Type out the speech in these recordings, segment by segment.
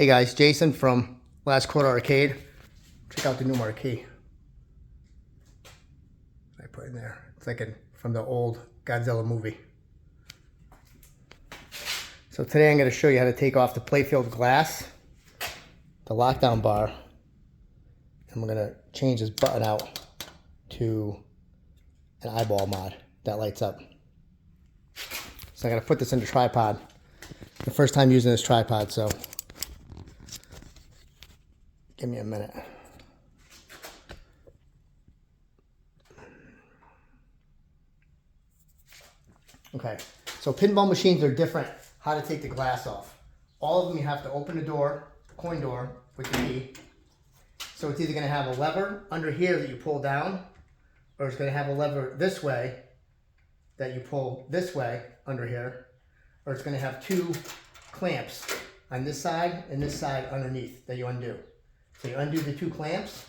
Hey guys, Jason from Last Quarter Arcade. Check out the new marquee. I put in there. It's like from the old Godzilla movie. So today I'm going to show you how to take off the playfield glass, the lockdown bar, and we're going to change this button out to an eyeball mod that lights up. So I'm going to put this in the tripod. The first time using this tripod, so give me a minute. Okay, so pinball machines are different. How to take the glass off. All of them you have to open the door, coin door, with the key. So it's either going to have a lever under here that you pull down, or it's going to have a lever this way that you pull this way under here, or it's going to have two clamps on this side and this side underneath that you undo. So you undo the two clamps,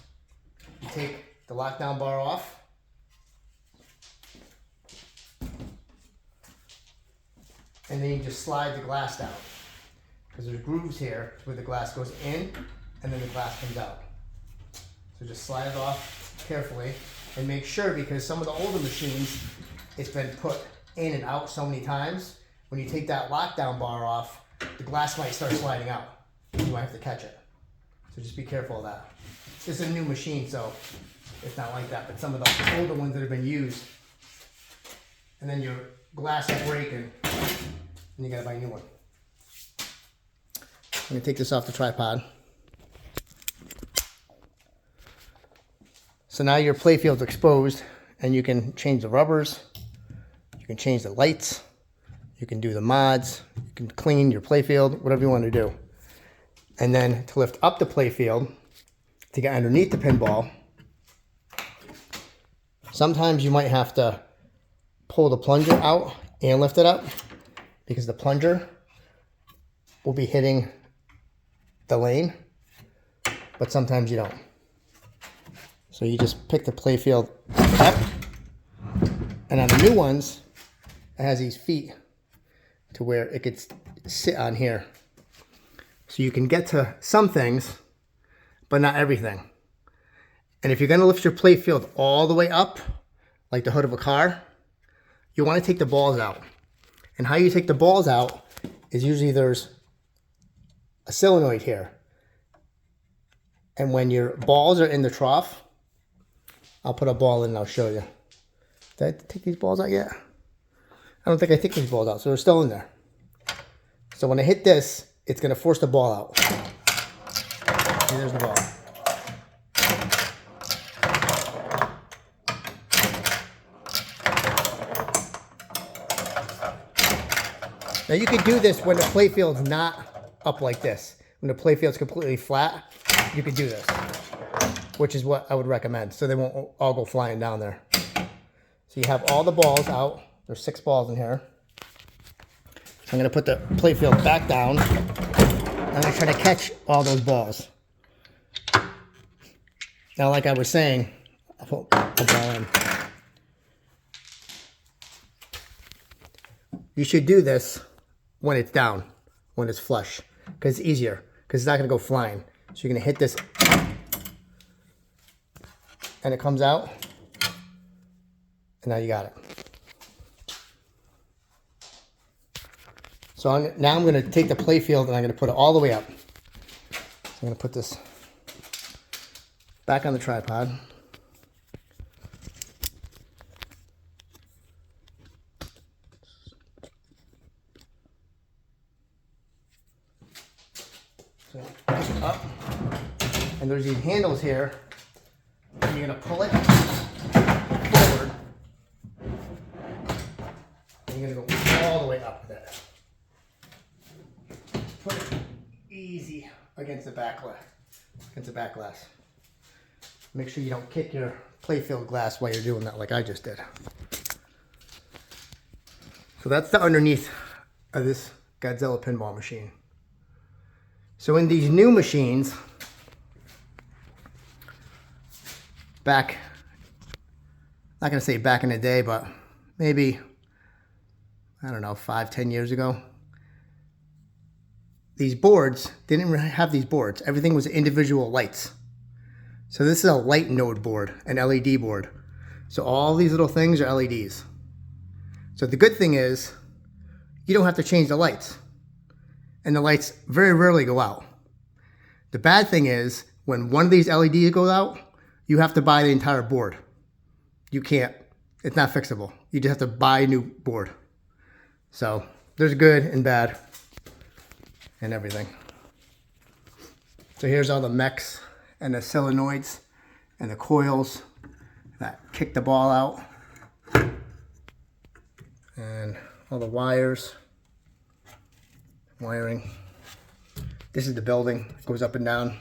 you take the lockdown bar off, and then you just slide the glass down. Because there's grooves here where the glass goes in and then the glass comes out. So just slide it off carefully and make sure, because some of the older machines, it's been put in and out so many times. When you take that lockdown bar off, the glass might start sliding out. You might have to catch it. So just be careful of that. This is a new machine, so it's not like that, but some of the older ones that have been used, and then your glass will break and you gotta buy a new one. I'm gonna take this off the tripod. So now your playfield's exposed, and you can change the rubbers, you can change the lights, you can do the mods, you can clean your playfield, whatever you want to do. And then to lift up the playfield, to get underneath the pinball, sometimes you might have to pull the plunger out and lift it up, because the plunger will be hitting the lane, but sometimes you don't. So you just pick the playfield up, and on the new ones, it has these feet to where it could sit on here. So you can get to some things, but not everything. And if you're gonna lift your playfield all the way up, like the hood of a car, you wanna take the balls out. And how you take the balls out is usually there's a solenoid here. And when your balls are in the trough, I'll put a ball in and I'll show you. Did I take these balls out yet? I don't think I took these balls out, so they're still in there. So when I hit this, it's gonna force the ball out. And there's the ball. Now you can do this when the playfield's not up like this. When the playfield's completely flat, you could do this, which is what I would recommend, so they won't all go flying down there. So you have all the balls out. There's 6 balls in here. So I'm gonna put the playfield back down. I'm gonna try to catch all those balls. Now, like I was saying, I'll put a ball in. You should do this when it's down, when it's flush, because it's easier, because it's not gonna go flying. So you're gonna hit this, and it comes out, and now you got it. So now I'm going to take the playfield and I'm going to put it all the way up. So I'm going to put this back on the tripod. So push it up, and there's these handles here, and you're going to pull it forward, and you're going to go all the way up with it. Put it easy against the back glass. Make sure you don't kick your playfield glass while you're doing that, like I just did. So that's the underneath of this Godzilla pinball machine. So in these new machines, back, not gonna say back in the day, but maybe, I don't know, 5-10 years ago, these boards didn't have these boards. Everything was individual lights. So this is a light node board, an LED board. So all these little things are LEDs. So the good thing is you don't have to change the lights. And the lights very rarely go out. The bad thing is when one of these LEDs goes out, you have to buy the entire board. You can't, it's not fixable. You just have to buy a new board. So there's good and bad and everything. So here's all the mechs and the solenoids and the coils that kick the ball out. And all the wires, wiring. This is the building, it goes up and down.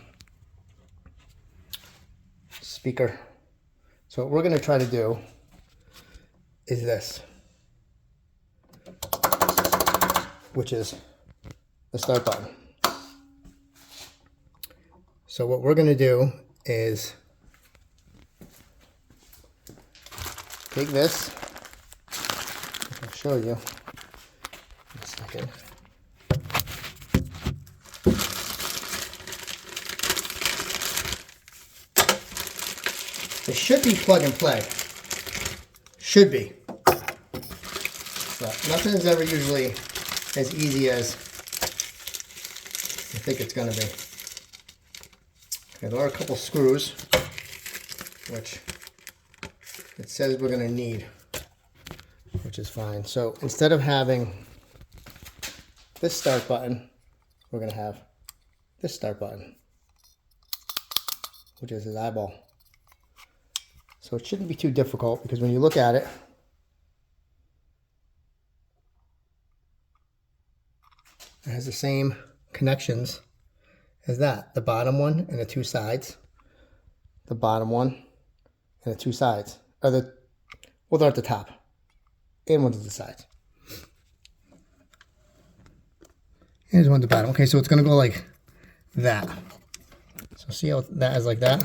Speaker. So what we're going to try to do is this, which is the start button. So what we're going to do is take this, I'll show you in a second. It should be plug and play. Should be. But nothing's ever usually as easy as I think it's going to be. Okay, there are a couple screws, which it says we're going to need, which is fine. So instead of having this start button, we're going to have this start button, which is his eyeball. So it shouldn't be too difficult because when you look at it, it has the same connections as that. The bottom one and the two sides. The bottom one and the two sides. Or the, well, they're at the top. And one's at the sides. Here's one at the bottom. Okay, so it's going to go like that. So see how that is like that?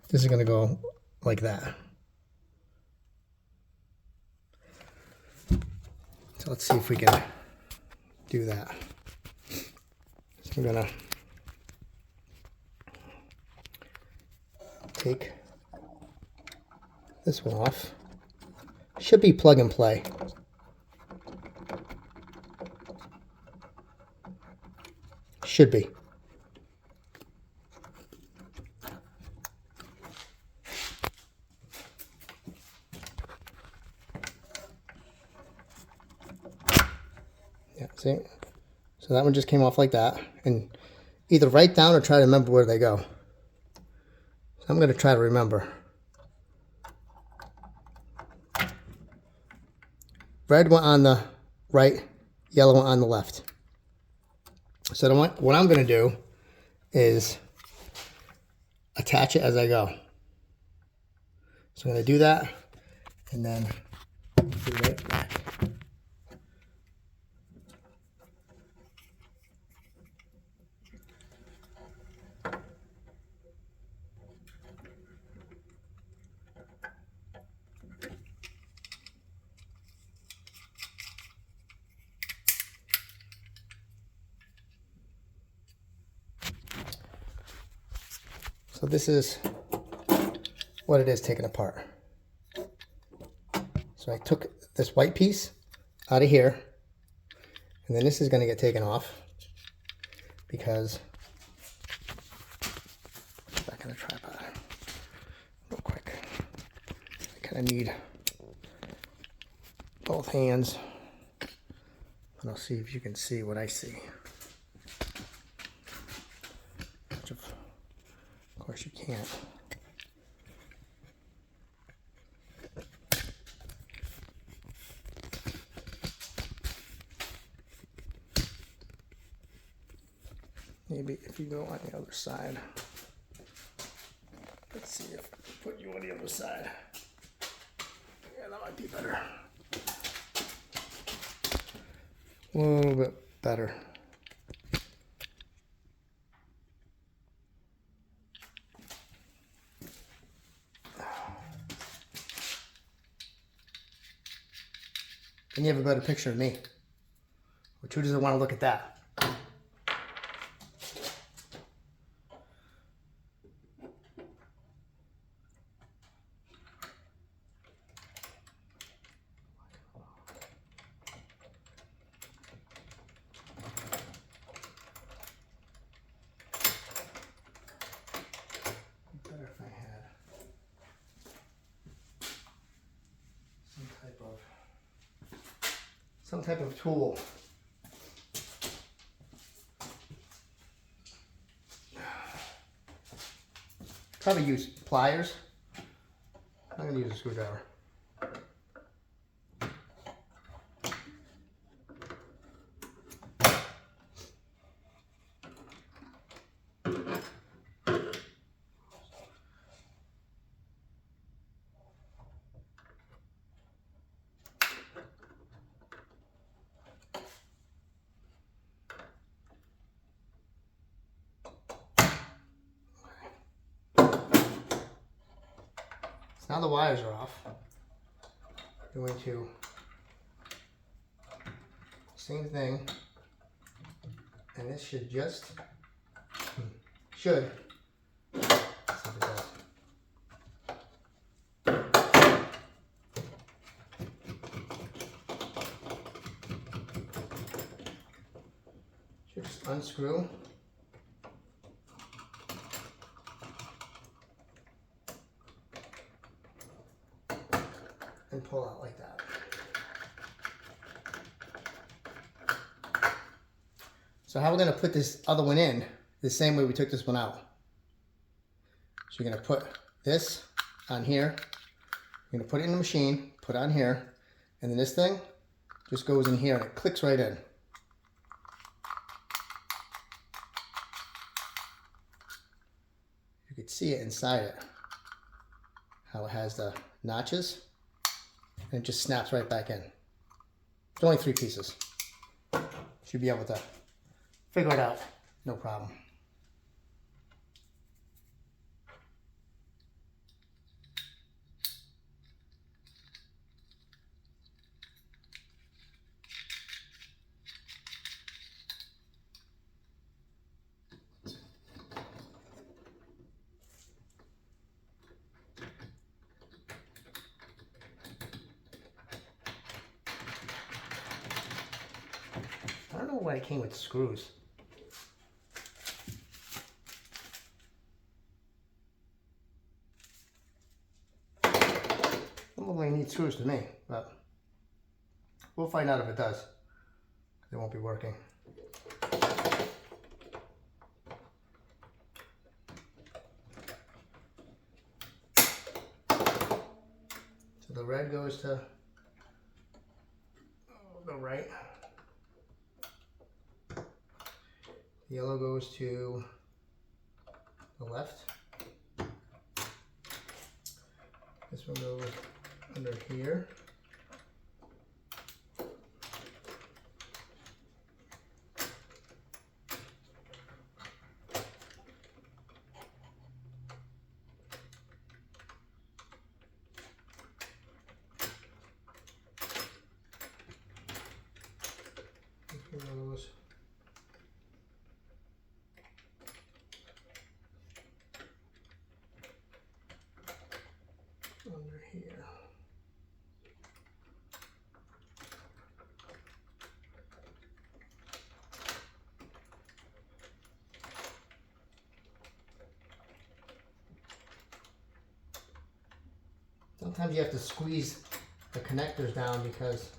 This is going to go like that. So let's see if we can do that. So I'm gonna take this one off. Should be plug and play. Should be. Yeah, see? So that one just came off like that. And either write down or try to remember where they go. So I'm going to try to remember. Red one on the right, yellow one on the left. So what I'm going to do is attach it as I go. So I'm going to do that and then be right back. So this is what it is taken apart. So I took this white piece out of here, and then this is going to get taken off because back in the tripod real quick. I kind of need both hands, and I'll see if you can see what I see. Of course you can't. Maybe if you go on the other side. Let's see if I can put you on the other side. Yeah, that might be better. A little bit better. Then you have a better picture of me. Which who doesn't want to look at that? some type of tool. Probably use pliers. I'm going to use a screwdriver. Now the wires are off. I'm going to same thing, and this should just should. Let's see if it does. Should just unscrew. And pull out like that. So how we're going to put this other one in, the same way we took this one out. So you're going to put this on here. You're going to put it in the machine, put it on here, and then this thing just goes in here and it clicks right in. You can see it inside it, how it has the notches. And it just snaps right back in. It's only 3 pieces. Should be able to figure it out, no problem. I don't know why it came with screws. Doesn't look like it needs screws to me, but we'll find out if it does. It won't be working. So the red goes to the right. The yellow goes to the left. This one goes under here. This one goes under here. Sometimes you have to squeeze the connectors down because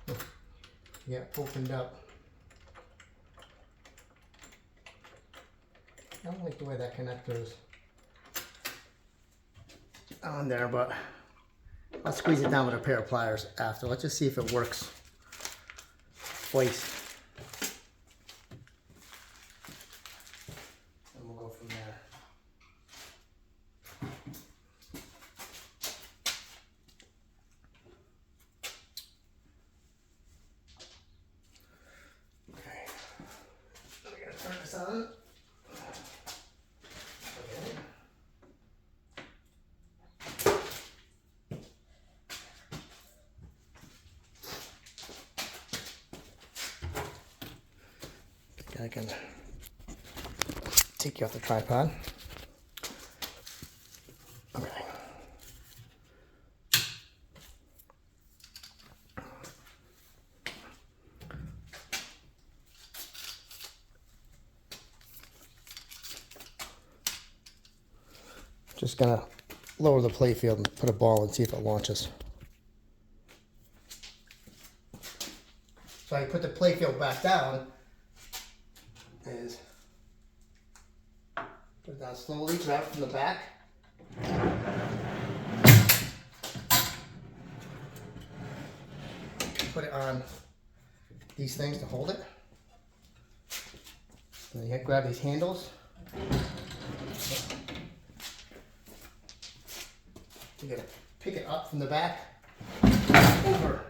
you get opened up. I don't like the way that connector is on there, but I'll squeeze it down with a pair of pliers after. Let's just see if it works twice. And we'll go from there. Okay, we're gonna turn this on. I can take you off the tripod. Okay. Just gonna lower the play field and put a ball and see if it launches. So I put the play field back down is put it down slowly, grab it from the back. Put it on these things to hold it. And then you grab these handles. You gotta pick it up from the back over.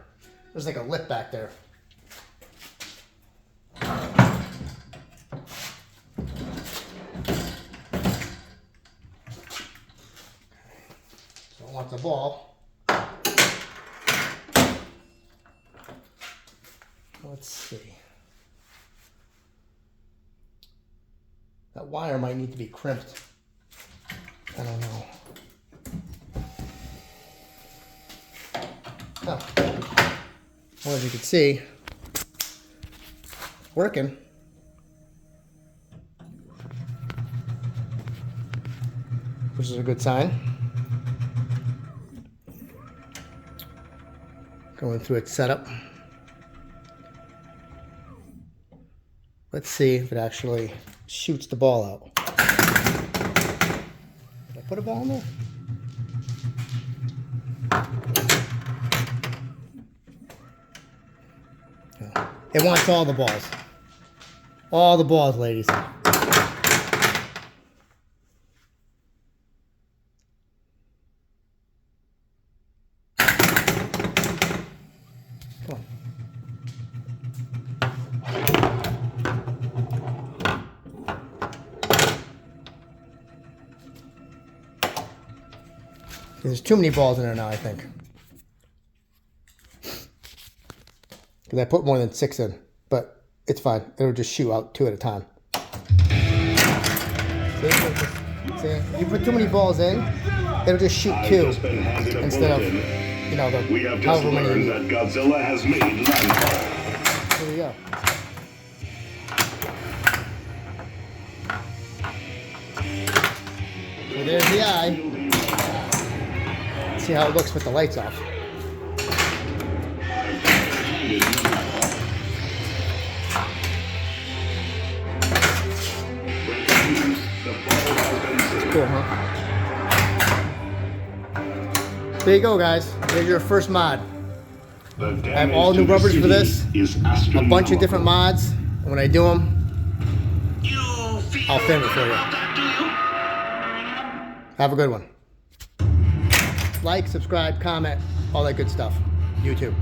There's like a lip back there. So I want the ball. Let's see. That wire might need to be crimped. I don't know. Oh. Well, as you can see, working. Which is a good sign. Going through its setup. Let's see if it actually shoots the ball out. Did I put a ball in there? No. It wants all the balls. All the balls, ladies. Come on. There's too many balls in there now, I think. Because I put more than 6 in, but it's fine. It'll just shoot out 2 at a time. See, you put too many balls in, it'll just shoot 2 instead of, you know, the however many you need. That Godzilla has made landfall. There you go. So there's the eye. See how it looks with the lights off. It's cool, huh? There you go, guys. There's your first mod. I have all new rubbers for this, a bunch of different mods, and when I do them, I'll film it for you. Have a good one. Like, subscribe, comment, all that good stuff. YouTube.